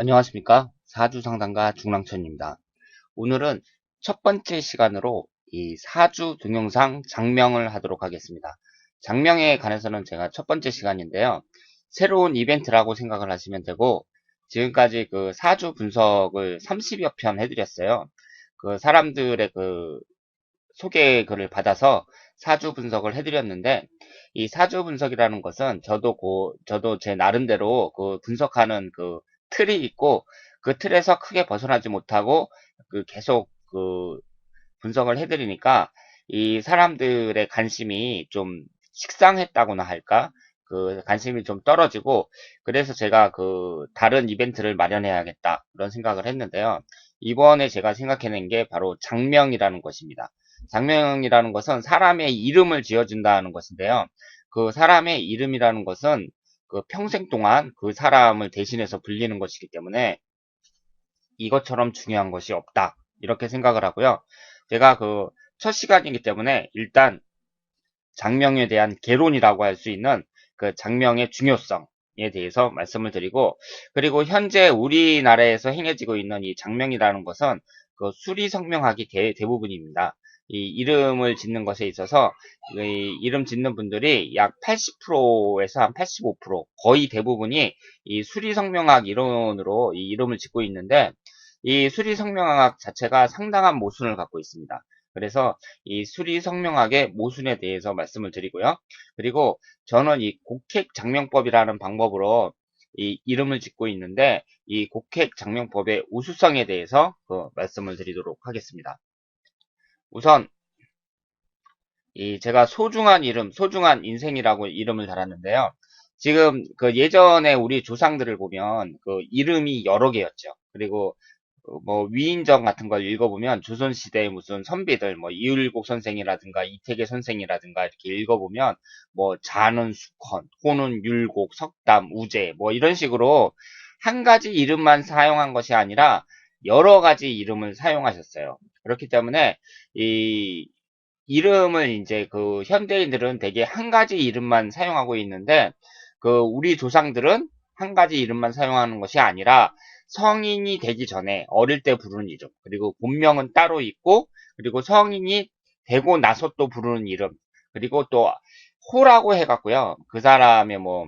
안녕하십니까? 사주 상담가 중랑천입니다. 오늘은 첫 번째 시간으로 이 사주 동영상 장명을 하도록 하겠습니다. 장명에 관해서는 제가 첫 번째 시간인데요. 새로운 이벤트라고 생각을 하시면 되고, 지금까지 그 사주 분석을 30여 편 해드렸어요. 그 사람들의 그 소개 글을 받아서 사주 분석을 해드렸는데, 이 사주 분석이라는 것은 저도 제 나름대로 그 분석하는 그 틀이 있고, 그 틀에서 크게 벗어나지 못하고, 계속 분석을 해드리니까, 이 사람들의 관심이 좀 식상했다고나 할까? 그 관심이 좀 떨어지고, 그래서 제가 그 다른 이벤트를 마련해야겠다, 그런 생각을 했는데요. 이번에 제가 생각해낸 게 바로 장명이라는 것입니다. 장명이라는 것은 사람의 이름을 지어준다는 것인데요. 그 사람의 이름이라는 것은 그 평생 동안 그 사람을 대신해서 불리는 것이기 때문에 이것처럼 중요한 것이 없다. 이렇게 생각을 하고요. 제가 그 첫 시간이기 때문에 일단 장명에 대한 개론이라고 할 수 있는 그 장명의 중요성에 대해서 말씀을 드리고, 그리고 현재 우리나라에서 행해지고 있는 이 장명이라는 것은 그 수리성명학이 대부분입니다. 이 이름을 짓는 것에 있어서 이 이름 짓는 분들이 약 80%에서 한 85%, 거의 대부분이 이 수리성명학 이론으로 이 이름을 짓고 있는데, 이 수리성명학 자체가 상당한 모순을 갖고 있습니다. 그래서 이 수리성명학의 모순에 대해서 말씀을 드리고요. 그리고 저는 이 곡핵장명법이라는 방법으로 이 이름을 짓고 있는데, 이 곡핵장명법의 우수성에 대해서 말씀을 드리도록 하겠습니다. 우선 이 제가 소중한 이름, 소중한 인생이라고 이름을 달았는데요. 지금 그 예전에 우리 조상들을 보면 그 이름이 여러 개였죠. 그리고 뭐 위인전 같은 걸 읽어보면 조선시대의 무슨 선비들, 뭐 이율곡 선생이라든가 이태계 선생이라든가 이렇게 읽어보면 뭐 자는 수컨, 호는 율곡, 석담, 우제 뭐 이런 식으로 한 가지 이름만 사용한 것이 아니라 여러 가지 이름을 사용하셨어요. 그렇기 때문에 이 이름을 이제 그 현대인들은 대개 한 가지 이름만 사용하고 있는데, 그 우리 조상들은 한 가지 이름만 사용하는 것이 아니라 성인이 되기 전에 어릴 때 부르는 이름, 그리고 본명은 따로 있고, 그리고 성인이 되고 나서 또 부르는 이름, 그리고 또 호라고 해갖고요. 그 사람의 뭐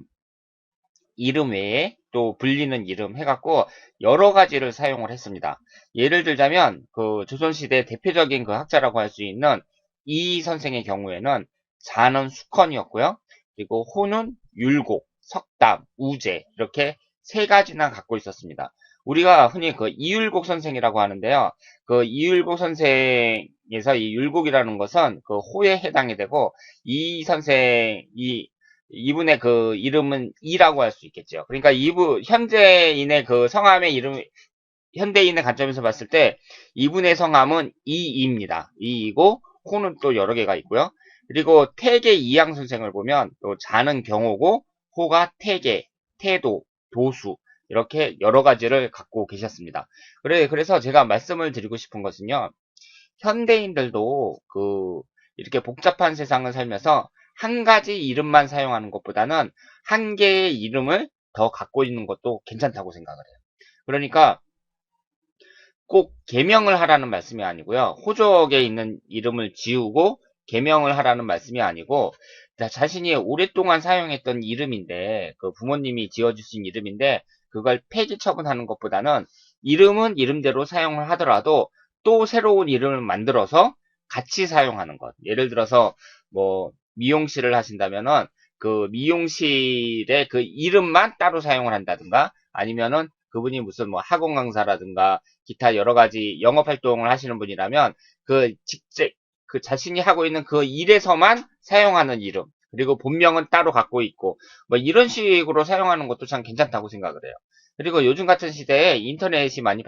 이름 외에 또 불리는 이름 해갖고 여러 가지를 사용을 했습니다. 예를 들자면 그 조선시대 대표적인 그 학자라고 할 수 있는 이 선생의 경우에는 자는 수컨이었고요. 그리고 호는 율곡, 석담, 우제 이렇게 세 가지나 갖고 있었습니다. 우리가 흔히 그 이율곡 선생이라고 하는데요. 그 이율곡 선생에서 이 율곡이라는 것은 그 호에 해당이 되고, 이 선생 이분의 그 이름은 이라고 할 수 있겠죠. 그러니까 현재인의 그 성함의 이름, 현대인의 관점에서 봤을 때 이분의 성함은 이입니다. 이이고 호는 또 여러 개가 있고요. 그리고 태계 이양 선생을 보면 또 자는 경호고 호가 태계, 태도, 도수 이렇게 여러 가지를 갖고 계셨습니다. 그래서 제가 말씀을 드리고 싶은 것은요. 현대인들도 이렇게 복잡한 세상을 살면서 한 가지 이름만 사용하는 것보다는 한 개의 이름을 더 갖고 있는 것도 괜찮다고 생각을 해요. 그러니까 꼭 개명을 하라는 말씀이 아니고요. 호적에 있는 이름을 지우고 개명을 하라는 말씀이 아니고, 자신이 오랫동안 사용했던 이름인데, 그 부모님이 지어주신 이름인데, 그걸 폐기 처분하는 것보다는 이름은 이름대로 사용을 하더라도 또 새로운 이름을 만들어서 같이 사용하는 것. 예를 들어서 뭐 미용실을 하신다면은 그 미용실의 그 이름만 따로 사용을 한다든가, 아니면은 그분이 무슨 뭐 학원 강사라든가 기타 여러 가지 영업 활동을 하시는 분이라면 직접 그 자신이 하고 있는 그 일에서만 사용하는 이름, 그리고 본명은 따로 갖고 있고 뭐 이런 식으로 사용하는 것도 참 괜찮다고 생각을 해요. 그리고 요즘 같은 시대에 인터넷이 많이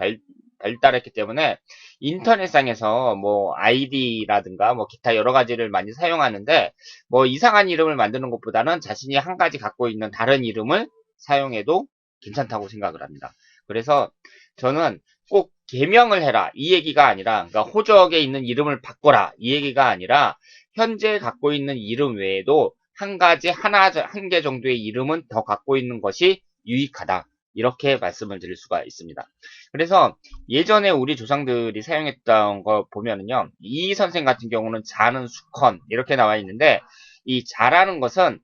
발달했기 때문에 인터넷상에서 뭐 아이디라든가 뭐 기타 여러 가지를 많이 사용하는데, 뭐 이상한 이름을 만드는 것보다는 자신이 한 가지 갖고 있는 다른 이름을 사용해도 괜찮다고 생각을 합니다. 그래서 저는 꼭 개명을 해라 이 얘기가 아니라, 그러니까 호적에 있는 이름을 바꿔라 이 얘기가 아니라, 현재 갖고 있는 이름 외에도 한 개 정도의 이름은 더 갖고 있는 것이 유익하다. 이렇게 말씀을 드릴 수가 있습니다. 그래서 예전에 우리 조상들이 사용했던 거 보면은요, 이 선생 같은 경우는 자는 수컨 이렇게 나와 있는데, 이 자라는 것은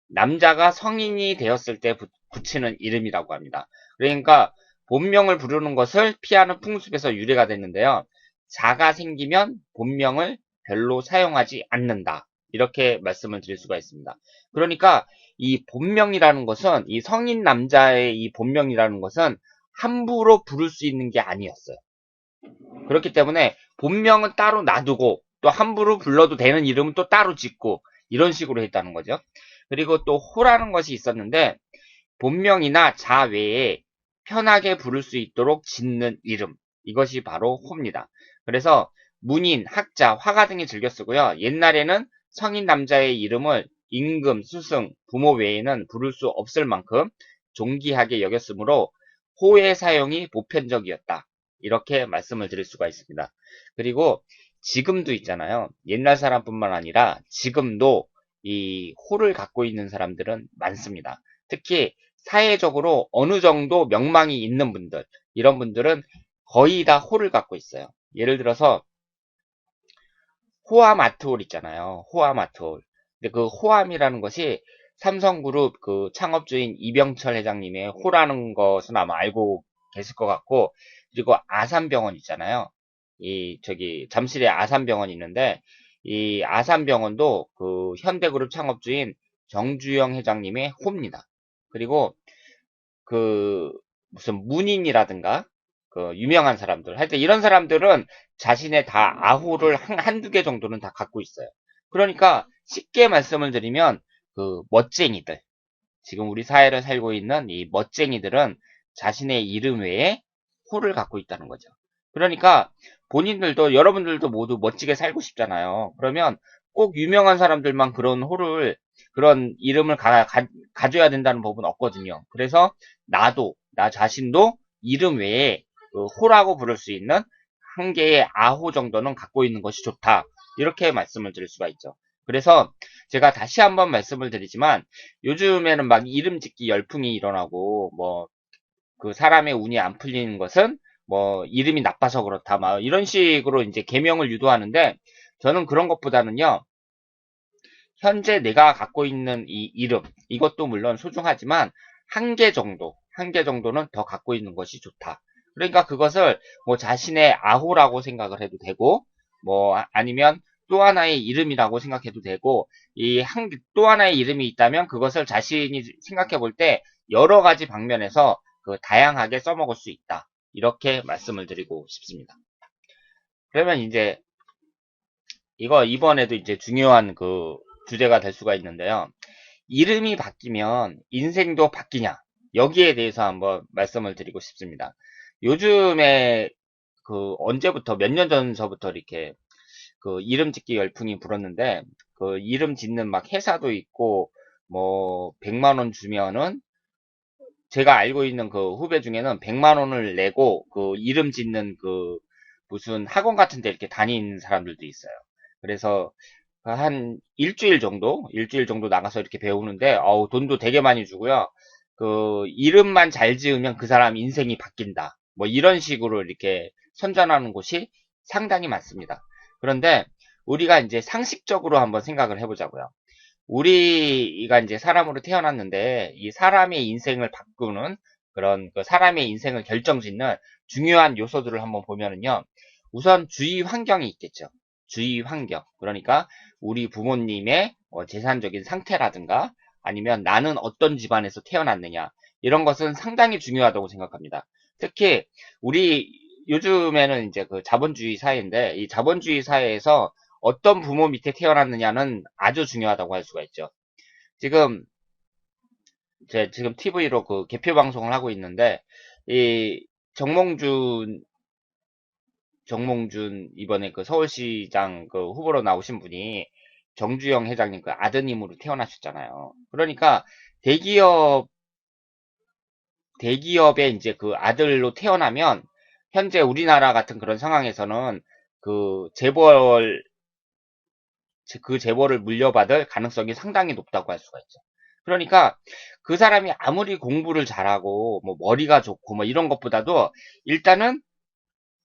남자가 성인이 되었을 때 붙이는 이름이라고 합니다. 그러니까 본명을 부르는 것을 피하는 풍습에서 유래가 됐는데요. 자가 생기면 본명을 별로 사용하지 않는다. 이렇게 말씀을 드릴 수가 있습니다. 그러니까 이 본명이라는 것은, 이 성인 남자의 이 본명이라는 것은 함부로 부를 수 있는 게 아니었어요. 그렇기 때문에 본명은 따로 놔두고 또 함부로 불러도 되는 이름은 또 따로 짓고 이런 식으로 했다는 거죠. 그리고 또 호라는 것이 있었는데, 본명이나 자 외에 편하게 부를 수 있도록 짓는 이름, 이것이 바로 호입니다. 그래서 문인, 학자, 화가 등이 즐겨 쓰고요. 옛날에는 성인 남자의 이름을 임금, 스승, 부모 외에는 부를 수 없을 만큼 존귀하게 여겼으므로 호의 사용이 보편적이었다. 이렇게 말씀을 드릴 수가 있습니다. 그리고 지금도 있잖아요. 옛날 사람뿐만 아니라 지금도 이 호를 갖고 있는 사람들은 많습니다. 특히 사회적으로 어느 정도 명망이 있는 분들, 이런 분들은 거의 다 호를 갖고 있어요. 예를 들어서 호암 아트홀 있잖아요. 호암 아트홀. 근데 그 호암이라는 것이 삼성그룹 그 창업주인 이병철 회장님의 호라는 것은 아마 알고 계실 것 같고, 그리고 아산병원 있잖아요. 이 저기 잠실에 아산병원이 있는데, 이 아산병원도 그 현대그룹 창업주인 정주영 회장님의 호입니다. 그리고 그 무슨 문인이라든가 그 유명한 사람들, 하여튼 이런 사람들은 자신의 다 아호를 한두 개 정도는 다 갖고 있어요. 그러니까 쉽게 말씀을 드리면 그 멋쟁이들, 지금 우리 사회를 살고 있는 이 멋쟁이들은 자신의 이름 외에 호를 갖고 있다는 거죠. 그러니까 본인들도, 여러분들도 모두 멋지게 살고 싶잖아요. 그러면 꼭 유명한 사람들만 그런 호를, 그런 이름을 가져야 된다는 법은 없거든요. 그래서 나 자신도 이름 외에 그 호라고 부를 수 있는 한 개의 아호 정도는 갖고 있는 것이 좋다. 이렇게 말씀을 드릴 수가 있죠. 그래서 제가 다시 한번 말씀을 드리지만, 요즘에는 막 이름 짓기 열풍이 일어나고, 뭐, 그 사람의 운이 안 풀리는 것은 뭐, 이름이 나빠서 그렇다. 막 이런 식으로 이제 계명을 유도하는데, 저는 그런 것보다는요, 현재 내가 갖고 있는 이 이름, 이것도 물론 소중하지만, 한 개 정도는 더 갖고 있는 것이 좋다. 그러니까 그것을 뭐 자신의 아호라고 생각을 해도 되고, 뭐 아니면 또 하나의 이름이라고 생각해도 되고, 또 하나의 이름이 있다면 그것을 자신이 생각해 볼 때 여러 가지 방면에서 그 다양하게 써먹을 수 있다. 이렇게 말씀을 드리고 싶습니다. 그러면 이제 이거 이번에도 이제 중요한 그 주제가 될 수가 있는데요. 이름이 바뀌면 인생도 바뀌냐? 여기에 대해서 한번 말씀을 드리고 싶습니다. 요즘에 그 언제부터, 몇 년 전서부터 이렇게 그 이름 짓기 열풍이 불었는데, 그 이름 짓는 막 회사도 있고, 뭐 100만 원 주면은, 제가 알고 있는 그 후배 중에는 100만 원을 내고 그 이름 짓는 그 무슨 학원 같은 데 이렇게 다니는 사람들도 있어요. 그래서 한 일주일 정도 나가서 이렇게 배우는데, 돈도 되게 많이 주고요. 그 이름만 잘 지으면 그 사람 인생이 바뀐다. 뭐 이런 식으로 이렇게 선전하는 곳이 상당히 많습니다. 그런데 우리가 이제 상식적으로 한번 생각을 해보자고요. 우리가 이제 사람으로 태어났는데, 이 사람의 인생을 바꾸는 그런 그 사람의 인생을 결정짓는 중요한 요소들을 한번 보면은요. 우선 주위 환경이 있겠죠. 주위 환경. 그러니까 우리 부모님의 재산적인 상태라든가, 아니면 나는 어떤 집안에서 태어났느냐. 이런 것은 상당히 중요하다고 생각합니다. 특히 우리 요즘에는 이제 그 자본주의 사회인데, 이 자본주의 사회에서 어떤 부모 밑에 태어났느냐는 아주 중요하다고 할 수가 있죠. 지금 지금 TV로 그 개표 방송을 하고 있는데, 이 정몽준 이번에 그 서울시장 그 후보로 나오신 분이 정주영 회장님 그 아드님으로 태어나셨잖아요. 그러니까 대기업의 이제 그 아들로 태어나면, 현재 우리나라 같은 그런 상황에서는 그 재벌 그 재벌을 물려받을 가능성이 상당히 높다고 할 수가 있죠. 그러니까 그 사람이 아무리 공부를 잘하고 뭐 머리가 좋고 뭐 이런 것보다도 일단은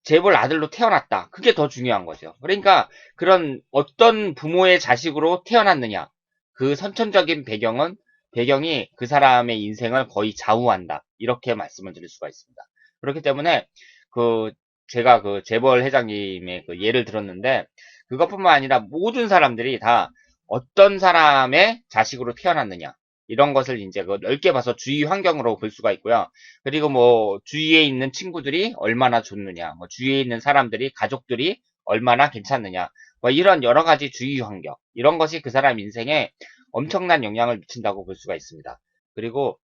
재벌 아들로 태어났다. 그게 더 중요한 거죠. 그러니까 그런 어떤 부모의 자식으로 태어났느냐. 그 선천적인 배경이 그 사람의 인생을 거의 좌우한다. 이렇게 말씀을 드릴 수가 있습니다. 그렇기 때문에 그 제가 그 재벌 회장님의 그 예를 들었는데 그것뿐만 아니라 모든 사람들이 다 어떤 사람의 자식으로 태어났느냐. 이런 것을 이제 그 넓게 봐서 주위 환경으로 볼 수가 있고요. 그리고 뭐 주위에 있는 친구들이 얼마나 좋느냐, 뭐 주위에 있는 사람들이 가족들이 얼마나 괜찮느냐, 뭐 이런 여러 가지 주위 환경 이런 것이 그 사람 인생에 엄청난 영향을 미친다고 볼 수가 있습니다. 그리고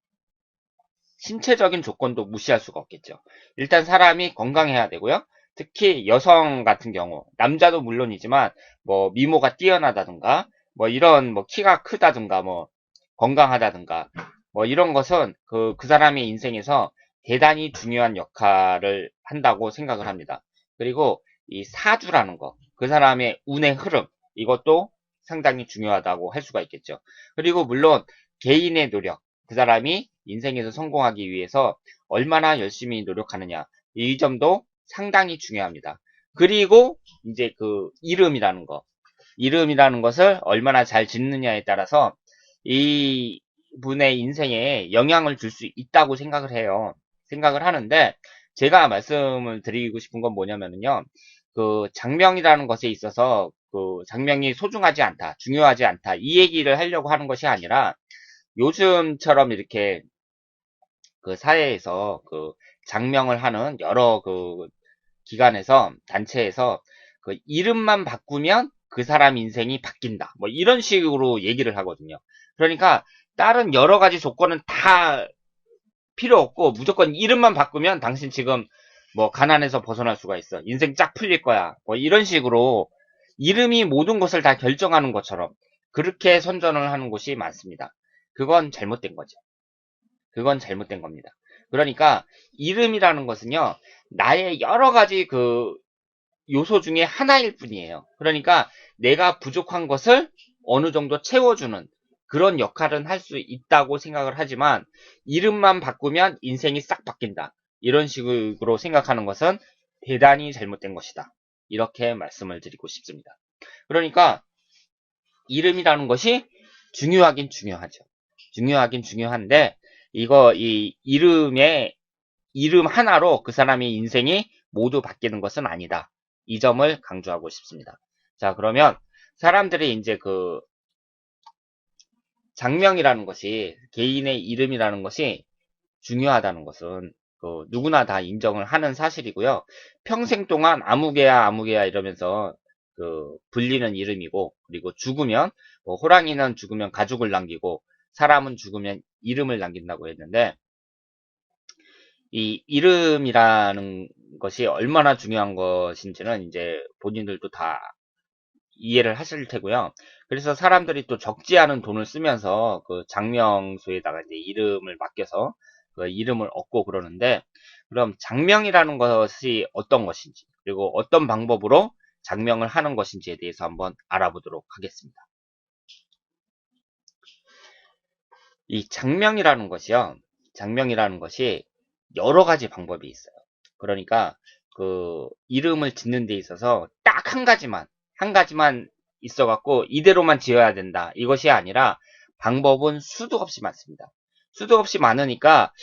신체적인 조건도 무시할 수가 없겠죠. 일단 사람이 건강해야 되고요. 특히 여성 같은 경우, 남자도 물론이지만 뭐 미모가 뛰어나다든가 뭐 이런 뭐 키가 크다든가 뭐 건강하다든가 뭐 이런 것은 그 사람의 인생에서 대단히 중요한 역할을 한다고 생각을 합니다. 그리고 이 사주라는 거, 그 사람의 운의 흐름, 이것도 상당히 중요하다고 할 수가 있겠죠. 그리고 물론 개인의 노력, 그 사람이 인생에서 성공하기 위해서 얼마나 열심히 노력하느냐, 이 점도 상당히 중요합니다. 그리고 이제 그 이름이라는 것을 얼마나 잘 짓느냐에 따라서 이 분의 인생에 영향을 줄 수 있다고 생각을 해요. 생각을 하는데 제가 말씀을 드리고 싶은 건 뭐냐면요. 그 장명이라는 것에 있어서 그 장명이 소중하지 않다, 중요하지 않다 이 얘기를 하려고 하는 것이 아니라 요즘처럼 이렇게 그 사회에서 그 장명을 하는 여러 그 기관에서 단체에서 그 이름만 바꾸면 그 사람 인생이 바뀐다. 뭐 이런 식으로 얘기를 하거든요. 그러니까 다른 여러 가지 조건은 다 필요 없고 무조건 이름만 바꾸면 당신 지금 뭐 가난에서 벗어날 수가 있어. 인생 쫙 풀릴 거야. 뭐 이런 식으로 이름이 모든 것을 다 결정하는 것처럼 그렇게 선전을 하는 곳이 많습니다. 그건 잘못된 거죠. 그건 잘못된 겁니다. 그러니까 이름이라는 것은요, 나의 여러 가지 그 요소 중에 하나일 뿐이에요. 그러니까 내가 부족한 것을 어느 정도 채워주는 그런 역할은 할 수 있다고 생각을 하지만 이름만 바꾸면 인생이 싹 바뀐다. 이런 식으로 생각하는 것은 대단히 잘못된 것이다. 이렇게 말씀을 드리고 싶습니다. 그러니까 이름이라는 것이 중요하긴 중요하죠. 중요하긴 중요한데 이 이름 하나로 그 사람의 인생이 모두 바뀌는 것은 아니다. 이 점을 강조하고 싶습니다. 자, 그러면 사람들이 이제 그 장명이라는 것이 개인의 이름이라는 것이 중요하다는 것은 그 누구나 다 인정을 하는 사실이고요. 평생 동안 아무개야 아무개야 이러면서 그 불리는 이름이고 그리고 죽으면 뭐 호랑이는 죽으면 가죽을 남기고 사람은 죽으면 이름을 남긴다고 했는데 이 이름이라는 것이 얼마나 중요한 것인지는 이제 본인들도 다 이해를 하실 테고요. 그래서 사람들이 또 적지 않은 돈을 쓰면서 그 장명소에다가 이제 이름을 맡겨서 그 이름을 얻고 그러는데, 그럼 장명이라는 것이 어떤 것인지, 그리고 어떤 방법으로 장명을 하는 것인지에 대해서 한번 알아보도록 하겠습니다. 이 장명이라는 것이 여러 가지 방법이 있어요. 그러니까 그 이름을 짓는 데 있어서 딱 한 가지만 있어갖고 이대로만 지어야 된다. 이것이 아니라 방법은 수도 없이 많습니다. 수도 없이 많으니까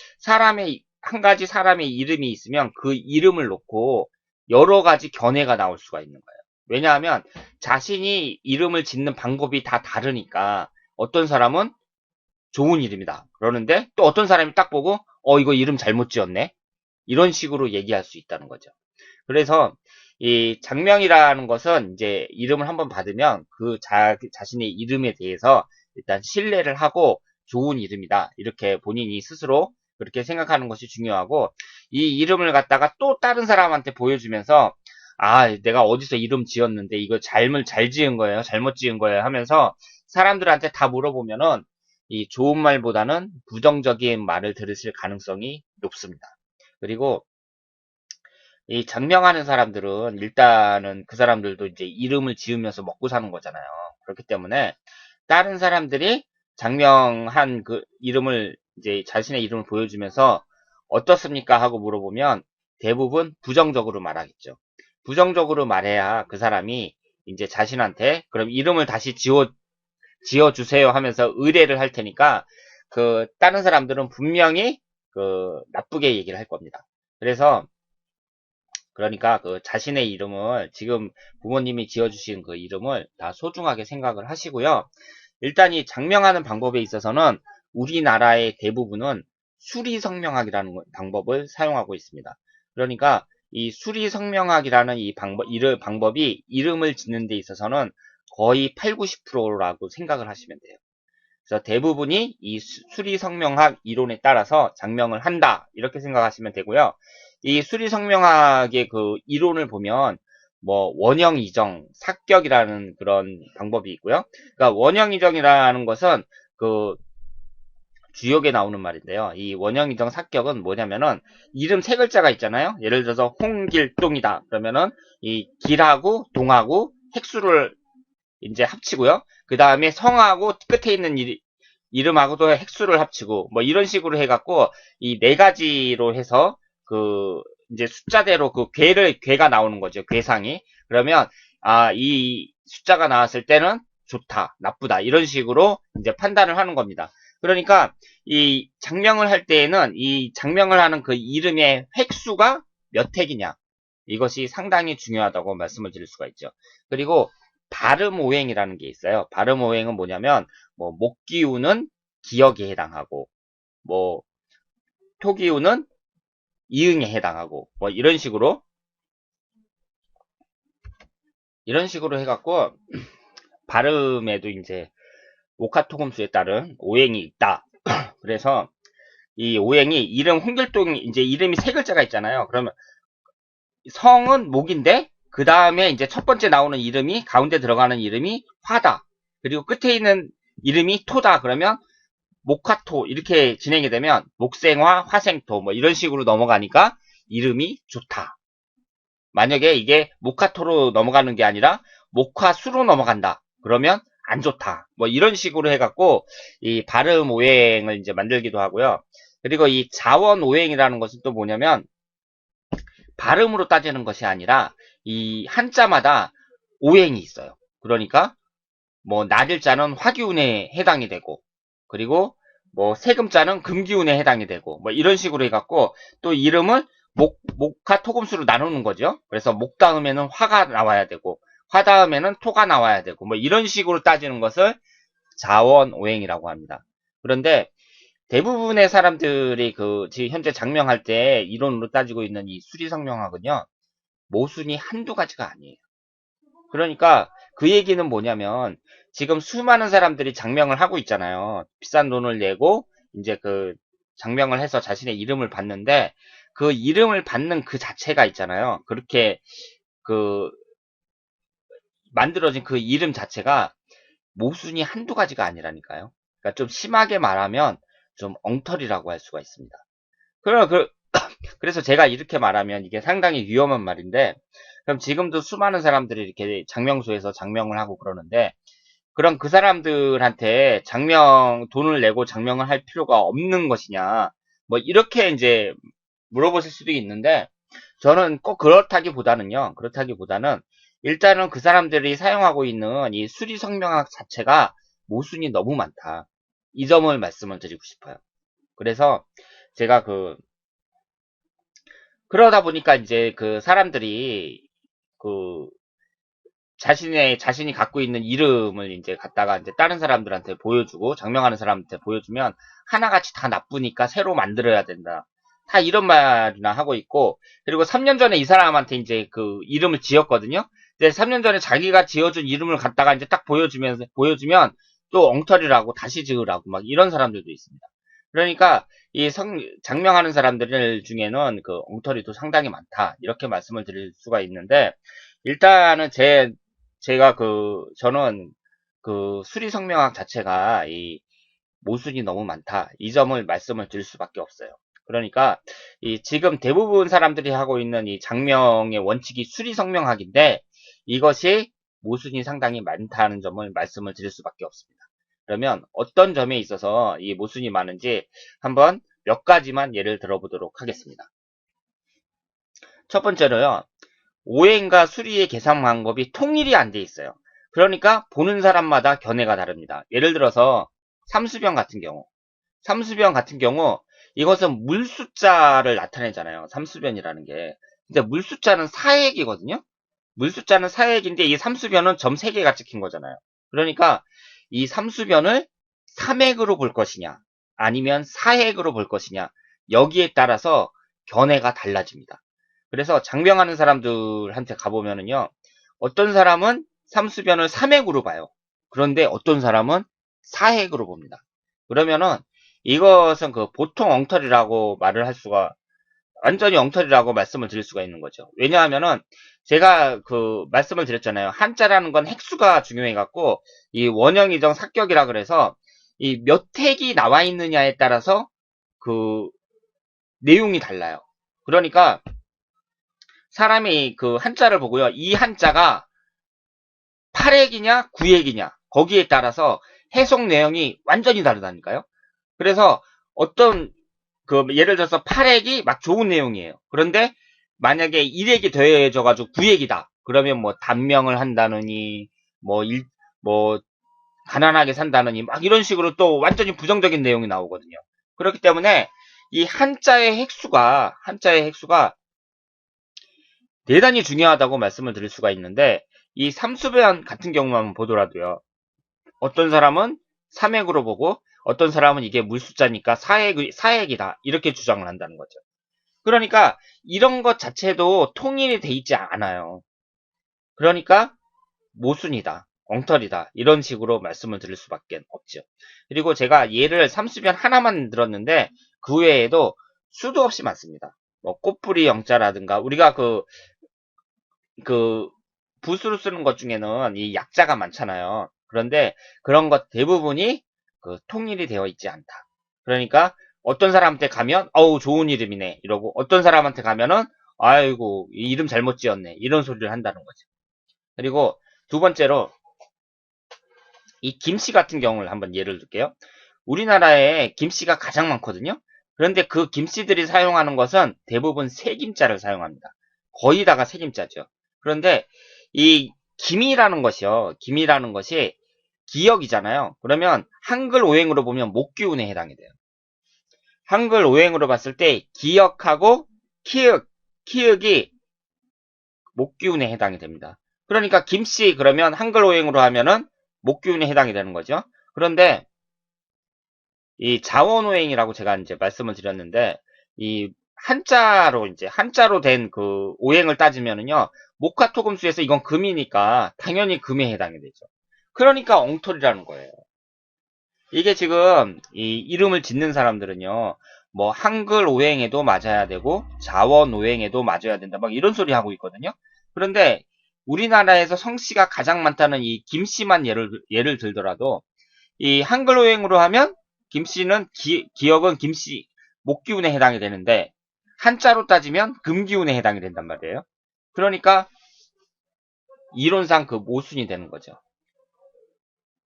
한 가지 사람의 이름이 있으면 그 이름을 놓고 여러 가지 견해가 나올 수가 있는 거예요. 왜냐하면 자신이 이름을 짓는 방법이 다 다르니까 어떤 사람은 좋은 이름이다. 그러는데 또 어떤 사람이 딱 보고 이거 이름 잘못 지었네. 이런 식으로 얘기할 수 있다는 거죠. 그래서 이 장명이라는 것은 이제 이름을 한번 받으면 그 자신의 이름에 대해서 일단 신뢰를 하고 좋은 이름이다. 이렇게 본인이 스스로 그렇게 생각하는 것이 중요하고 이 이름을 갖다가 또 다른 사람한테 보여주면서 내가 어디서 이름 지었는데 이거 잘 지은 거예요? 잘못 지은 거예요? 하면서 사람들한테 다 물어보면은 이 좋은 말보다는 부정적인 말을 들으실 가능성이 높습니다. 그리고 이 장명하는 사람들은 일단은 그 사람들도 이제 이름을 지으면서 먹고 사는 거잖아요. 그렇기 때문에 다른 사람들이 장명한 그 이름을 이제 자신의 이름을 보여주면서 어떻습니까? 하고 물어보면 대부분 부정적으로 말하겠죠. 부정적으로 말해야 그 사람이 이제 자신한테 그럼 이름을 다시 지어주세요 하면서 의뢰를 할 테니까 그 다른 사람들은 분명히 그 나쁘게 얘기를 할 겁니다. 그래서 그러니까 그 자신의 이름을 지금 부모님이 지어주신 그 이름을 다 소중하게 생각을 하시고요. 일단 이 장명하는 방법에 있어서는 우리나라의 대부분은 수리성명학이라는 방법을 사용하고 있습니다. 그러니까 이 수리성명학이라는 이 방법이 이름을 짓는 데 있어서는 거의 8, 90%라고 생각을 하시면 돼요. 그래서 대부분이 이 수리성명학 이론에 따라서 장명을 한다 이렇게 생각하시면 되고요. 이 수리성명학의 그 이론을 보면 뭐 원형이정, 삭격이라는 그런 방법이 있고요. 그러니까 원형이정이라는 것은 그 주역에 나오는 말인데요. 이 원형이정 삭격은 뭐냐면은 이름 세 글자가 있잖아요. 예를 들어서 홍길동이다. 그러면은 이 길하고 동하고 획수를 이제 합치고요. 그 다음에 성하고 끝에 있는 이름하고도 획수를 합치고 뭐 이런 식으로 해갖고 이 네 가지로 해서 그 이제 숫자대로 그 괴가 나오는 거죠. 괴상이. 그러면 이 숫자가 나왔을 때는 좋다, 나쁘다 이런 식으로 이제 판단을 하는 겁니다. 그러니까 이 장명을 할 때에는 이 장명을 하는 그 이름의 획수가 몇 획이냐 이것이 상당히 중요하다고 말씀을 드릴 수가 있죠. 그리고 발음오행이라는 게 있어요. 발음오행은 뭐냐면 뭐 목기우는 기역에 해당하고 뭐 토기우는 이응에 해당하고 뭐 이런 식으로 해갖고 발음에도 이제 오카토금수에 따른 오행이 있다. 그래서 이 오행이 이름 홍길동이 이제 이름이 세 글자가 있잖아요. 그러면 성은 목인데 그 다음에 이제 첫 번째 나오는 이름이 가운데 들어가는 이름이 화다. 그리고 끝에 있는 이름이 토다. 그러면 목화토 이렇게 진행이 되면 목생화, 화생토 뭐 이런 식으로 넘어가니까 이름이 좋다. 만약에 이게 목화토로 넘어가는 게 아니라 목화수로 넘어간다. 그러면 안 좋다. 뭐 이런 식으로 해갖고 이 발음 오행을 이제 만들기도 하고요. 그리고 이 자원 오행이라는 것은 또 뭐냐면 발음으로 따지는 것이 아니라 이 한자마다 오행이 있어요. 그러니까 뭐 나들자는 화기운에 해당이 되고 그리고 뭐 세금자는 금기운에 해당이 되고 뭐 이런 식으로 해갖고 또 이름을 목화 토금수로 나누는 거죠. 그래서 목 다음에는 화가 나와야 되고 화 다음에는 토가 나와야 되고 뭐 이런 식으로 따지는 것을 자원오행이라고 합니다. 그런데 대부분의 사람들이 그 지금 현재 장명할 때 이론으로 따지고 있는 이 수리성명학은요 모순이 한두 가지가 아니에요. 그러니까 그 얘기는 뭐냐면 지금 수많은 사람들이 장명을 하고 있잖아요. 비싼 돈을 내고 이제 그 장명을 해서 자신의 이름을 받는데 그 이름을 받는 그 자체가 있잖아요. 그렇게 그 만들어진 그 이름 자체가 모순이 한두 가지가 아니라니까요. 그러니까 좀 심하게 말하면 좀 엉터리라고 할 수가 있습니다. 그래서 제가 이렇게 말하면 이게 상당히 위험한 말인데 그럼 지금도 수많은 사람들이 이렇게 장명소에서 장명을 하고 그러는데 그럼 그 사람들한테 돈을 내고 장명을 할 필요가 없는 것이냐 뭐 이렇게 이제 물어보실 수도 있는데 저는 꼭 그렇다기보다는 일단은 그 사람들이 사용하고 있는 이 수리성명학 자체가 모순이 너무 많다. 이 점을 말씀을 드리고 싶어요. 그래서 제가 그러다 보니까 이제 그 사람들이 그 자신이 갖고 있는 이름을 이제 갖다가 이제 다른 사람들한테 보여주고 장명하는 사람한테 보여주면 하나같이 다 나쁘니까 새로 만들어야 된다. 다 이런 말이나 하고 있고 그리고 3년 전에 이 사람한테 이제 그 이름을 지었거든요. 근데 3년 전에 자기가 지어준 이름을 갖다가 이제 딱 보여주면 또 엉터리라고 다시 지으라고 막 이런 사람들도 있습니다. 그러니까 이 장명하는 사람들 중에는 그 엉터리도 상당히 많다. 이렇게 말씀을 드릴 수가 있는데 일단은 저는 그 수리성명학 자체가 이 모순이 너무 많다. 이 점을 말씀을 드릴 수밖에 없어요. 그러니까 이 지금 대부분 사람들이 하고 있는 이 장명의 원칙이 수리성명학인데 이것이 모순이 상당히 많다는 점을 말씀을 드릴 수밖에 없습니다. 그러면 어떤 점에 있어서 이 모순이 많은지 한번 몇 가지만 예를 들어보도록 하겠습니다. 첫 번째로요. 오행과 수리의 계산 방법이 통일이 안 돼 있어요. 그러니까 보는 사람마다 견해가 다릅니다. 예를 들어서 삼수변 같은 경우. 삼수변 같은 경우 이것은 물 숫자를 나타내잖아요. 삼수변이라는 게. 근데 물 숫자는 사액이거든요. 물 숫자는 사액인데 이 삼수변은 점 3개가 찍힌 거잖아요. 그러니까 이 삼수변을 3액으로 볼 것이냐 아니면 4액으로 볼 것이냐 여기에 따라서 견해가 달라집니다. 그래서 장명하는 사람들한테 가보면은요. 어떤 사람은 삼수변을 3액으로 봐요. 그런데 어떤 사람은 4액으로 봅니다. 그러면은 이것은 그 보통 엉터리라고 말을 할 수가 완전히 엉터리라고 말씀을 드릴 수가 있는 거죠. 왜냐하면은 제가 그 말씀을 드렸잖아요. 한자라는 건 획수가 중요해 갖고 이 원형 이정 사격이라 그래서 이 몇 획이 나와 있느냐에 따라서 그 내용이 달라요. 그러니까 사람이 그 한자를 보고요. 이 한자가 8핵이냐 9핵이냐 거기에 따라서 해석 내용이 완전히 다르다니까요. 그래서 어떤 그 예를 들어서 8핵이 막 좋은 내용이에요. 그런데 만약에 1핵이 더해져가지고 9핵이다. 그러면 뭐 단명을 한다느니 뭐 가난하게 산다느니 막 이런 식으로 또 완전히 부정적인 내용이 나오거든요. 그렇기 때문에 이 한자의 획수가 대단히 중요하다고 말씀을 드릴 수가 있는데 이 삼수변 같은 경우만 보더라도요. 어떤 사람은 3액으로 보고 어떤 사람은 이게 물숫자니까 4액이다 이렇게 주장을 한다는 거죠. 그러니까 이런 것 자체도 통일이 돼 있지 않아요. 그러니까 모순이다, 엉터리다 이런 식으로 말씀을 드릴 수밖에 없죠. 그리고 제가 예를 삼수변 하나만 들었는데 그 외에도 수도 없이 많습니다. 뭐 꽃뿌리 영자라든가 우리가 그 붓으로 쓰는 것 중에는 이 약자가 많잖아요. 그런데 그런 것 대부분이 그 통일이 되어 있지 않다. 그러니까 어떤 사람한테 가면 어우 좋은 이름이네 이러고 어떤 사람한테 가면은 아이고 이 이름 잘못 지었네 이런 소리를 한다는 거죠. 그리고 두 번째로 이 김씨 같은 경우를 한번 예를 들게요. 우리나라에 김씨가 가장 많거든요. 그런데 그 김씨들이 사용하는 것은 대부분 세김자를 사용합니다. 거의 다가 세김자죠. 그런데 이 김이라는 것이요. 김이라는 것이 기역이잖아요. 그러면 한글 오행으로 보면 목기운에 해당이 돼요. 한글 오행으로 봤을 때 기역하고 키읔이 목기운에 해당이 됩니다. 그러니까 김씨 그러면 한글 오행으로 하면은 목기운에 해당이 되는 거죠. 그런데 이 자원오행이라고 제가 이제 말씀을 드렸는데 이 한자로 된 그 오행을 따지면은요 목화토금수에서 이건 금이니까 당연히 금에 해당이 되죠. 그러니까 엉터리라는 거예요. 이게 지금 이 이름을 짓는 사람들은요 뭐 한글 오행에도 맞아야 되고 자원 오행에도 맞아야 된다 막 이런 소리 하고 있거든요. 그런데 우리나라에서 성씨가 가장 많다는 이 김씨만 예를 들더라도 이 한글 오행으로 하면 김씨는 기역은 김씨 목기운에 해당이 되는데 한자로 따지면 금기운에 해당이 된단 말이에요. 그러니까 이론상 그 모순이 되는 거죠.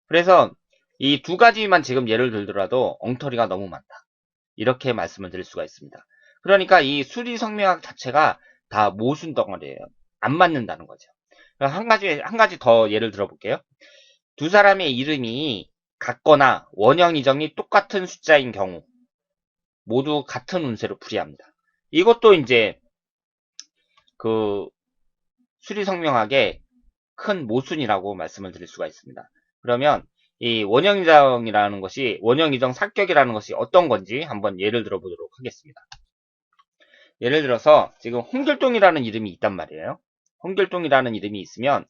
그래서 이 두 가지만 지금 예를 들더라도 엉터리가 너무 많다. 이렇게 말씀을 드릴 수가 있습니다. 그러니까 이 수리성명학 자체가 다 모순 덩어리예요. 안 맞는다는 거죠. 한 가지 더 예를 들어볼게요. 두 사람의 이름이 같거나 원형 이정이 똑같은 숫자인 경우 모두 같은 운세로 풀이합니다. 이것도 이제 그 수리성명학의 큰 모순이라고 말씀을 드릴 수가 있습니다. 그러면 이 원형 이정 사격이라는 것이 어떤 건지 한번 예를 들어보도록 하겠습니다. 예를 들어서 지금 홍길동이라는 이름이 있단 말이에요. 홍길동이라는 이름이 있으면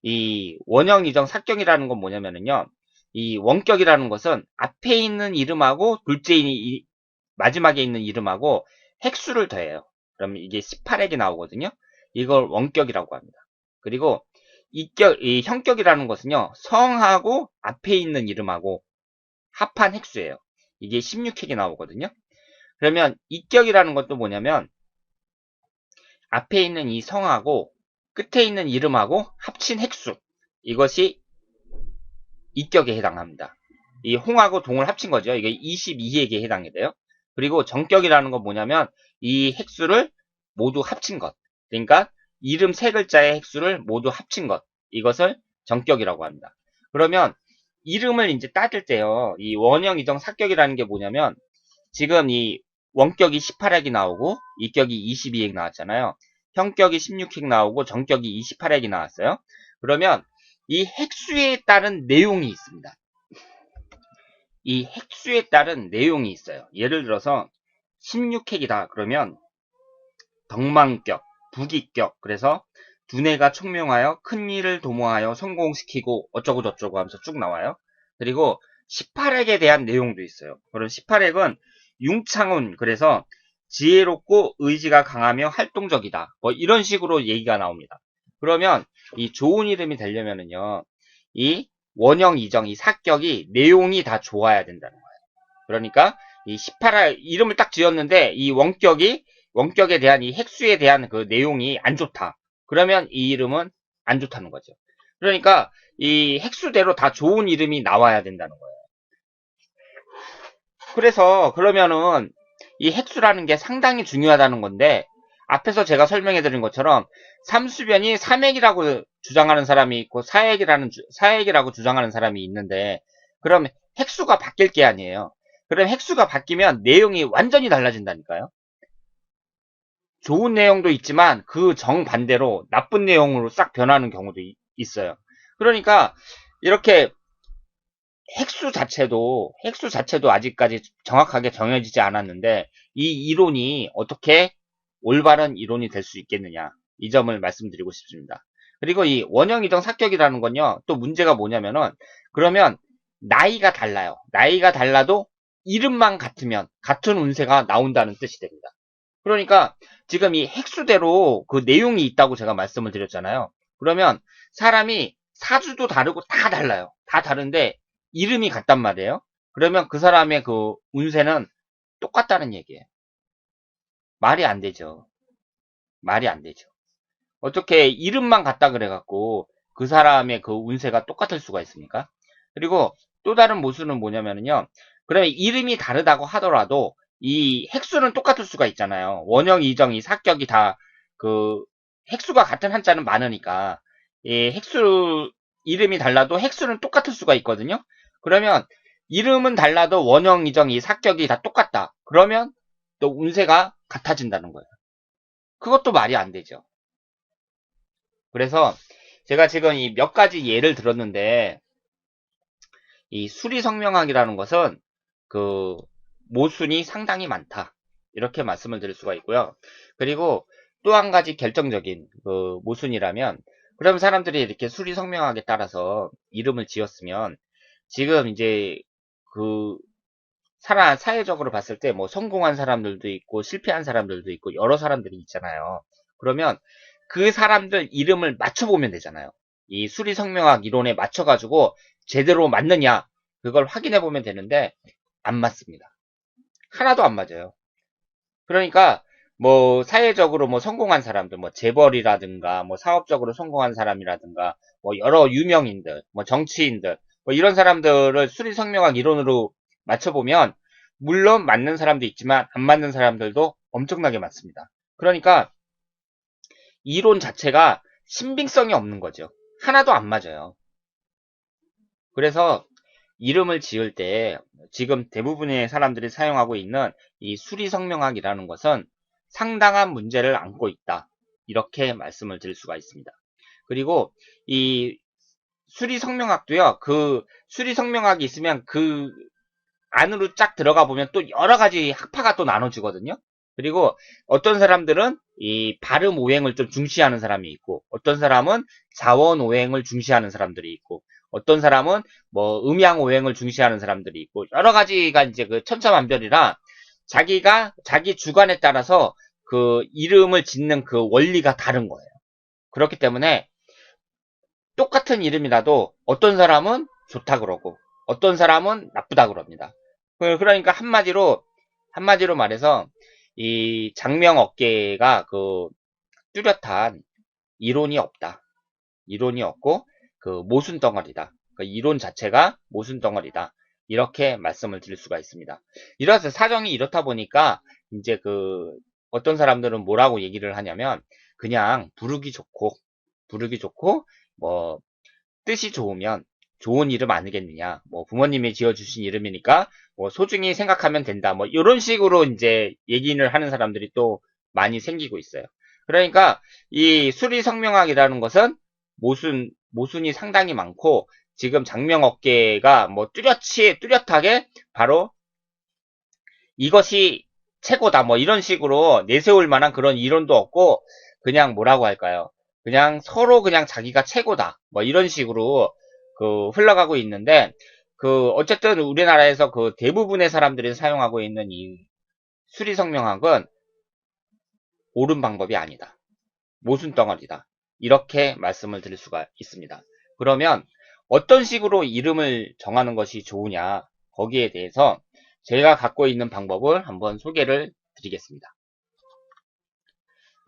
이 원형 이정 사격이라는 건 뭐냐면요. 이 원격이라는 것은 앞에 있는 이름하고 마지막에 있는 이름하고 획수를 더해요. 그러면 이게 18획이 나오거든요. 이걸 원격이라고 합니다. 그리고 이 형격이라는 것은요. 성하고 앞에 있는 이름하고 합한 획수예요. 이게 16획이 나오거든요. 그러면 이격이라는 것도 뭐냐면 앞에 있는 이 성하고 끝에 있는 이름하고 합친 획수 이것이 이격에 해당합니다. 이 홍하고 동을 합친 거죠. 이게 22핵에 해당이 돼요. 그리고 정격이라는 건 뭐냐면 이 핵수를 모두 합친 것. 그러니까 이름 세 글자의 핵수를 모두 합친 것. 이것을 정격이라고 합니다. 그러면 이름을 이제 따질 때요. 이 원형, 이정, 사격이라는 게 뭐냐면 지금 이 원격이 18핵이 나오고 이격이 22핵 나왔잖아요. 형격이 16핵 나오고 정격이 28핵이 나왔어요. 그러면 이 핵수에 따른 내용이 있습니다. 이 핵수에 따른 내용이 있어요. 예를 들어서 16핵이다 그러면 덕망격, 부기격, 그래서 두뇌가 총명하여 큰 일을 도모하여 성공시키고 어쩌고 저쩌고 하면서 쭉 나와요. 그리고 18핵에 대한 내용도 있어요. 그럼 18핵은 융창운, 그래서 지혜롭고 의지가 강하며 활동적이다. 뭐 이런 식으로 얘기가 나옵니다. 그러면 이 좋은 이름이 되려면은요, 이 원형, 이정, 이 사격이 내용이 다 좋아야 된다는 거예요. 그러니까 이 18할 이름을 딱 지었는데 이 원격에 대한 이 핵수에 대한 그 내용이 안 좋다. 그러면 이 이름은 안 좋다는 거죠. 그러니까 이 핵수대로 다 좋은 이름이 나와야 된다는 거예요. 그래서 그러면은 이 핵수라는 게 상당히 중요하다는 건데 앞에서 제가 설명해 드린 것처럼 삼수변이 3핵이라고 주장하는 사람이 있고 4핵이라고 주장하는 사람이 있는데 그럼 핵수가 바뀔 게 아니에요. 그럼 핵수가 바뀌면 내용이 완전히 달라진다니까요. 좋은 내용도 있지만 그 정반대로 나쁜 내용으로 싹 변하는 경우도 있어요. 그러니까 이렇게 핵수 자체도 아직까지 정확하게 정해지지 않았는데 이 이론이 어떻게 올바른 이론이 될 수 있겠느냐, 이 점을 말씀드리고 싶습니다. 그리고 이 원형 이정 사격이라는 건요, 또 문제가 뭐냐면은 그러면 나이가 달라요. 나이가 달라도 이름만 같으면 같은 운세가 나온다는 뜻이 됩니다. 그러니까 지금 이 핵수대로 그 내용이 있다고 제가 말씀을 드렸잖아요. 그러면 사람이 사주도 다르고 다 달라요. 다 다른데 이름이 같단 말이에요. 그러면 그 사람의 그 운세는 똑같다는 얘기예요. 말이 안 되죠. 말이 안 되죠. 어떻게 이름만 같다 그래갖고 그 사람의 그 운세가 똑같을 수가 있습니까? 그리고 또 다른 모순은 뭐냐면요. 그러면 이름이 다르다고 하더라도 이 핵수는 똑같을 수가 있잖아요. 원형, 이정이, 사격이 다 그 핵수가 같은 한자는 많으니까 이 핵수 이름이 달라도 핵수는 똑같을 수가 있거든요. 그러면 이름은 달라도 원형, 이정이, 사격이 다 똑같다. 그러면 또 운세가 같아진다는 거예요. 그것도 말이 안 되죠. 그래서 제가 지금 이 몇 가지 예를 들었는데 이 수리성명학이라는 것은 그 모순이 상당히 많다. 이렇게 말씀을 드릴 수가 있고요. 그리고 또 한 가지 결정적인 그 모순이라면 그럼 사람들이 이렇게 수리성명학에 따라서 이름을 지었으면 지금 이제 그 사회적으로 봤을 때 뭐 성공한 사람들도 있고 실패한 사람들도 있고 여러 사람들이 있잖아요. 그러면 그 사람들 이름을 맞춰보면 되잖아요. 이 수리성명학 이론에 맞춰가지고 제대로 맞느냐 그걸 확인해 보면 되는데 안 맞습니다. 하나도 안 맞아요. 그러니까 뭐 사회적으로 뭐 성공한 사람들, 뭐 재벌이라든가 뭐 사업적으로 성공한 사람이라든가 뭐 여러 유명인들, 뭐 정치인들, 뭐 이런 사람들을 수리성명학 이론으로 맞춰보면 물론 맞는 사람도 있지만 안 맞는 사람들도 엄청나게 많습니다. 그러니까 이론 자체가 신빙성이 없는 거죠. 하나도 안 맞아요. 그래서 이름을 지을 때 지금 대부분의 사람들이 사용하고 있는 이 수리성명학이라는 것은 상당한 문제를 안고 있다. 이렇게 말씀을 드릴 수가 있습니다. 그리고 이 수리성명학도요. 그 수리성명학이 있으면 그 안으로 쫙 들어가 보면 또 여러 가지 학파가 또 나눠지거든요. 그리고 어떤 사람들은 이 발음 오행을 좀 중시하는 사람이 있고, 어떤 사람은 자원 오행을 중시하는 사람들이 있고, 어떤 사람은 뭐 음양 오행을 중시하는 사람들이 있고, 여러 가지가 이제 그 천차만별이라 자기가 자기 주관에 따라서 그 이름을 짓는 그 원리가 다른 거예요. 그렇기 때문에 똑같은 이름이라도 어떤 사람은 좋다 그러고, 어떤 사람은 나쁘다 그럽니다. 그러니까 한마디로 말해서 이 장명 업계가 그 뚜렷한 이론이 없다. 이론이 없고 그 모순 덩어리다. 그 이론 자체가 모순 덩어리다. 이렇게 말씀을 드릴 수가 있습니다. 이래서 사정이 이렇다 보니까 이제 어떤 사람들은 뭐라고 얘기를 하냐면 그냥 부르기 좋고 뭐 뜻이 좋으면 좋은 이름 아니겠느냐. 뭐 부모님이 지어주신 이름이니까 뭐 소중히 생각하면 된다. 뭐 이런 식으로 이제 얘기를 하는 사람들이 또 많이 생기고 있어요. 그러니까 이 수리성명학이라는 것은 모순이 상당히 많고 지금 장명 업계가 뭐 뚜렷하게 바로 이것이 최고다 뭐 이런 식으로 내세울 만한 그런 이론도 없고 그냥 뭐라고 할까요? 그냥 서로 그냥 자기가 최고다 뭐 이런 식으로 흘러가고 있는데 어쨌든 우리나라에서 대부분의 사람들이 사용하고 있는 이 수리성명학은 옳은 방법이 아니다. 모순 덩어리다. 이렇게 말씀을 드릴 수가 있습니다. 그러면 어떤 식으로 이름을 정하는 것이 좋으냐 거기에 대해서 제가 갖고 있는 방법을 한번 소개를 드리겠습니다.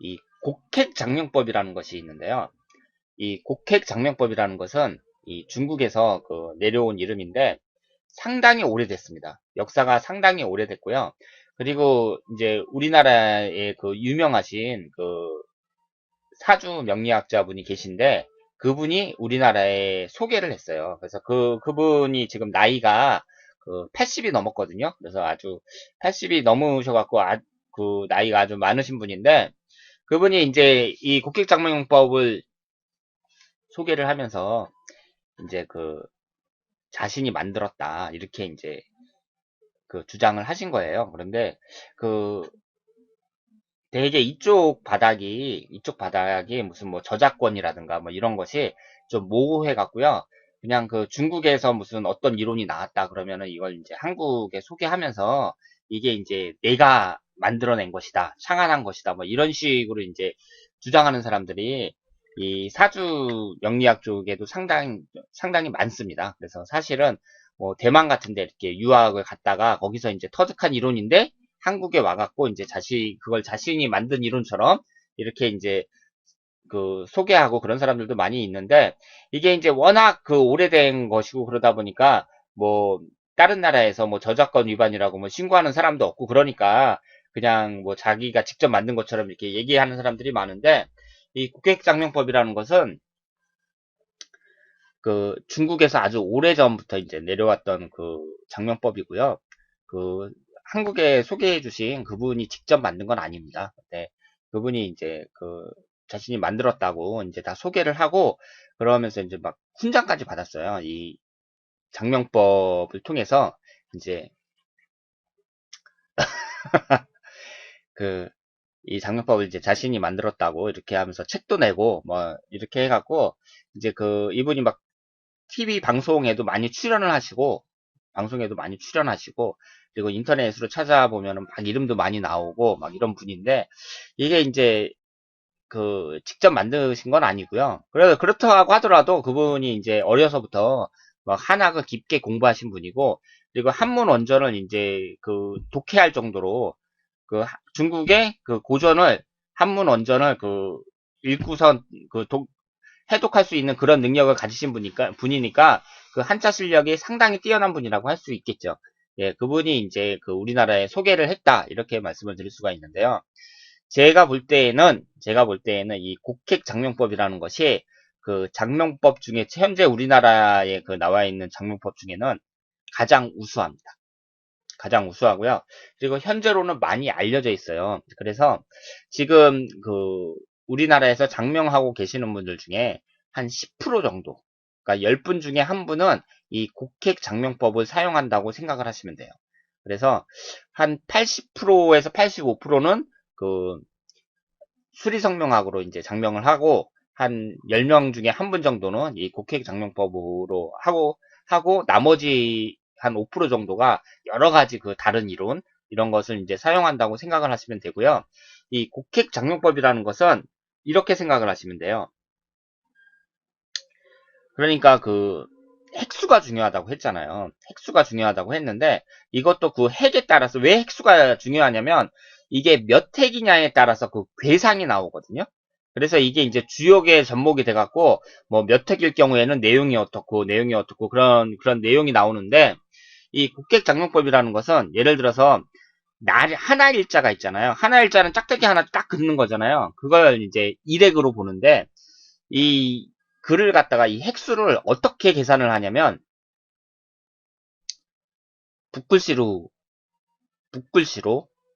이 곡핵장명법이라는 것이 있는데요. 이 곡핵장명법이라는 것은 이 중국에서 내려온 이름인데 상당히 오래됐습니다. 역사가 상당히 오래됐고요. 그리고 이제 우리나라에 유명하신 사주 명리학자분이 계신데 그분이 우리나라에 소개를 했어요. 그래서 그분이 지금 나이가 80이 넘었거든요. 그래서 아주 80이 넘으셔갖고 나이가 아주 많으신 분인데 그분이 이제 이 곡식장명법을 소개를 하면서 이제 자신이 만들었다 이렇게 이제 주장을 하신 거예요. 그런데 대개 이쪽 바닥이 무슨 뭐 저작권이라든가 뭐 이런 것이 좀 모호해 갖고요. 그냥 중국에서 무슨 어떤 이론이 나왔다 그러면은 이걸 이제 한국에 소개하면서 이게 이제 내가 만들어낸 것이다, 창안한 것이다, 뭐 이런 식으로 이제 주장하는 사람들이 이 사주 명리학 쪽에도 상당히 많습니다. 그래서 사실은 뭐 대만 같은 데 이렇게 유학을 갔다가 거기서 이제 터득한 이론인데 한국에 와갖고 이제 그걸 자신이 만든 이론처럼 이렇게 이제 소개하고 그런 사람들도 많이 있는데 이게 이제 워낙 오래된 것이고 그러다 보니까 뭐 다른 나라에서 뭐 저작권 위반이라고 뭐 신고하는 사람도 없고 그러니까 그냥 뭐 자기가 직접 만든 것처럼 이렇게 얘기하는 사람들이 많은데 이 국객장명법이라는 것은 중국에서 아주 오래전부터 이제 내려왔던 장명법이고요. 한국에 소개해 주신 그분이 직접 만든 건 아닙니다. 네, 그분이 이제 자신이 만들었다고 이제 다 소개를 하고 그러면서 이제 막 훈장까지 받았어요. 이 장명법을 통해서 이제 이 장명법을 이제 자신이 만들었다고 이렇게 하면서 책도 내고 뭐 이렇게 해갖고 이제 이분이 막 TV 방송에도 많이 출연을 하시고 그리고 인터넷으로 찾아보면은 막 이름도 많이 나오고 막 이런 분인데 이게 이제 직접 만드신 건 아니고요. 그래서 그렇다고 하더라도 그분이 이제 어려서부터 막 한학을 깊게 공부하신 분이고 그리고 한문 원전을 이제 독해할 정도로 중국의 고전을 한문 원전을 읽고선 해독할 수 있는 그런 능력을 가지신 분이니까 한자 실력이 상당히 뛰어난 분이라고 할 수 있겠죠. 예, 그분이 이제 우리나라에 소개를 했다 이렇게 말씀을 드릴 수가 있는데요. 제가 볼 때에는 이 곡핵 장명법이라는 것이 장명법 중에 현재 우리나라에 나와 있는 장명법 중에는 가장 우수합니다. 가장 우수하고요. 그리고 현재로는 많이 알려져 있어요. 그래서 지금 우리나라에서 장명하고 계시는 분들 중에 한 10% 정도, 그러니까 10분 중에 한 분은 이 곡핵 장명법을 사용한다고 생각을 하시면 돼요. 그래서 한 80%에서 85%는 수리성명학으로 이제 장명을 하고 한 10명 중에 한 분 정도는 이 곡핵 장명법으로 하고 나머지 한 5% 정도가 여러 가지 다른 이론 이런 것을 이제 사용한다고 생각을 하시면 되고요. 이 곡핵 장명법이라는 것은 이렇게 생각을 하시면 돼요. 그러니까 핵수가 중요하다고 했잖아요. 핵수가 중요하다고 했는데 이것도 핵에 따라서 왜 핵수가 중요하냐면 이게 몇 핵이냐에 따라서 궤상이 나오거든요. 그래서 이게 이제 주역의 접목이 돼갖고 뭐 몇 핵일 경우에는 내용이 어떻고 그런 내용이 나오는데 이 곡객장명법이라는 것은 예를 들어서 하나 일자가 있잖아요. 하나 일자는 짝대기 하나 딱 긋는 거잖아요. 그걸 이제 일액으로 보는데 이 글을 갖다가 이 획수를 어떻게 계산을 하냐면 붓글씨로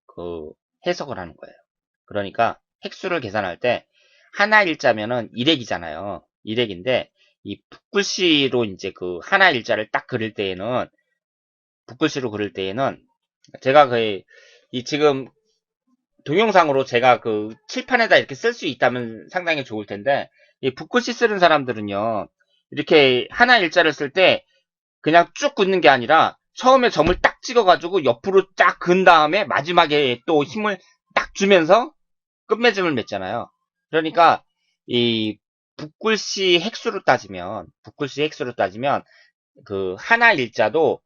그 해석을 하는 거예요. 그러니까 획수를 계산할 때 하나 일자면은 일액이잖아요. 일액인데 이 붓글씨로 이제 그 하나 일자를 딱 그릴 때에는 붓글씨로 그릴 때에는 제가 이 지금 동영상으로 제가 그 칠판에다 이렇게 쓸 수 있다면 상당히 좋을 텐데 이 붓글씨 쓰는 사람들은요 이렇게 하나 일자를 쓸 때 그냥 쭉 긋는 게 아니라 처음에 점을 딱 찍어가지고 옆으로 쫙 긋은 다음에 마지막에 또 힘을 딱 주면서 끝맺음을 맺잖아요. 그러니까 이 붓글씨 획수로 따지면 그 하나 일자도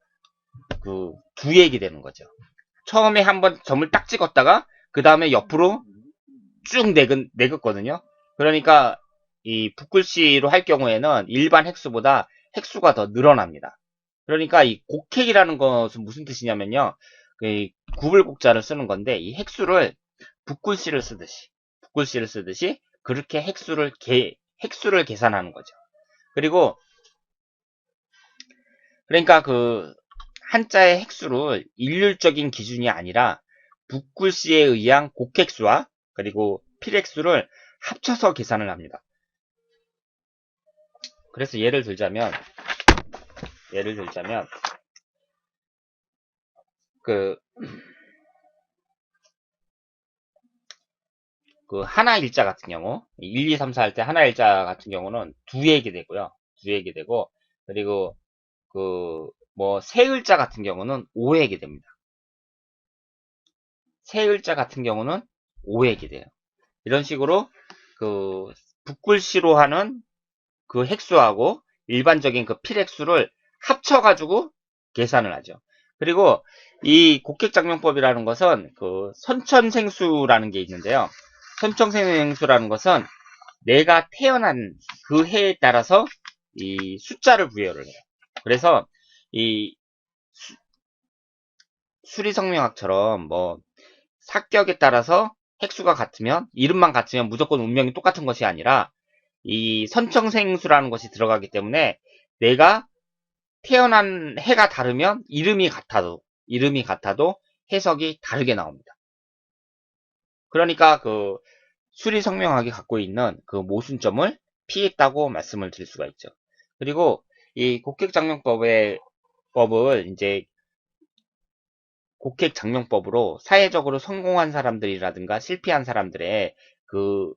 그 두 액이 되는 거죠. 처음에 한번 점을 딱 찍었다가 그 다음에 옆으로 쭉 내긋거든요. 그러니까 이 붓글씨로 할 경우에는 일반 획수보다 획수가 더 늘어납니다. 그러니까 이 곡획이라는 것은 무슨 뜻이냐면요. 그 구불곡자를 쓰는 건데 이 획수를 붓글씨를 쓰듯이 그렇게 획수를 계산하는 거죠. 그리고 그러니까 그 한자의 획수를 일률적인 기준이 아니라 붓글씨에 의한 곡획수와 그리고 필획수를 합쳐서 계산을 합니다. 그래서 예를 들자면 그 하나 일자 같은 경우 1, 2, 3, 4 할 때 하나 일자 같은 경우는 두 액이 되고요. 두 액이 되고 그리고 그 뭐 세 글자 같은 경우는 5액이 됩니다. 세 글자 같은 경우는 5액이 돼요. 이런 식으로 그 붓글씨로 하는 그 획수하고 일반적인 그 필획수를 합쳐가지고 계산을 하죠. 그리고 이 곡획장명법이라는 것은 그 선천생수라는 게 있는데요. 선천생수라는 것은 내가 태어난 그 해에 따라서 이 숫자를 부여를 해요. 그래서 이 수리성명학처럼 뭐 사격에 따라서 획수가 같으면 이름만 같으면 무조건 운명이 똑같은 것이 아니라 이 선천생수라는 것이 들어가기 때문에 내가 태어난 해가 다르면 이름이 같아도 해석이 다르게 나옵니다. 그러니까 그 수리성명학이 갖고 있는 그 모순점을 피했다고 말씀을 드릴 수가 있죠. 그리고 이 곡획장명법을 이제 곡획장명법으로 사회적으로 성공한 사람들이라든가 실패한 사람들의 그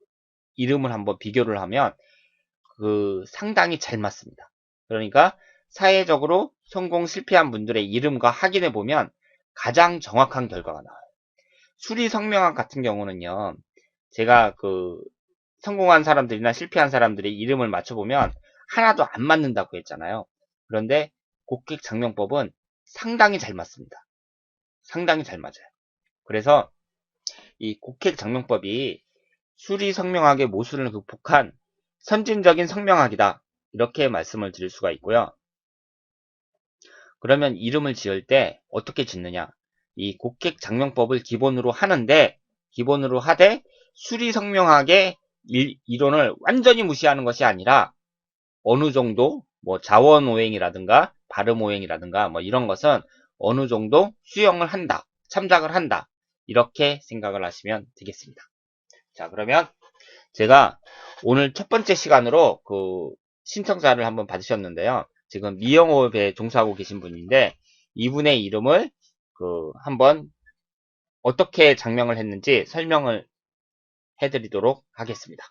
이름을 한번 비교를 하면 그 상당히 잘 맞습니다. 그러니까 사회적으로 성공 실패한 분들의 이름과 확인해 보면 가장 정확한 결과가 나와요. 수리성명학 같은 경우는요. 제가 그 성공한 사람들이나 실패한 사람들의 이름을 맞춰보면 하나도 안 맞는다고 했잖아요. 그런데 곡획장명법은 상당히 잘 맞습니다. 상당히 잘 맞아요. 그래서 이 곡획장명법이 수리성명학의 모순을 극복한 선진적인 성명학이다. 이렇게 말씀을 드릴 수가 있고요. 그러면 이름을 지을 때 어떻게 짓느냐? 이 곡획장명법을 기본으로 하되 수리성명학의 이론을 완전히 무시하는 것이 아니라 어느 정도 뭐 자원오행이라든가 발음오행이라든가 뭐 이런 것은 어느 정도 수용을 한다. 참작을 한다. 이렇게 생각을 하시면 되겠습니다. 자, 그러면 제가 오늘 첫 번째 시간으로 그 신청자를 한번 받으셨는데요. 지금 미영호업에 종사하고 계신 분인데 이분의 이름을 그 한번 어떻게 장명을 했는지 설명을 해드리도록 하겠습니다.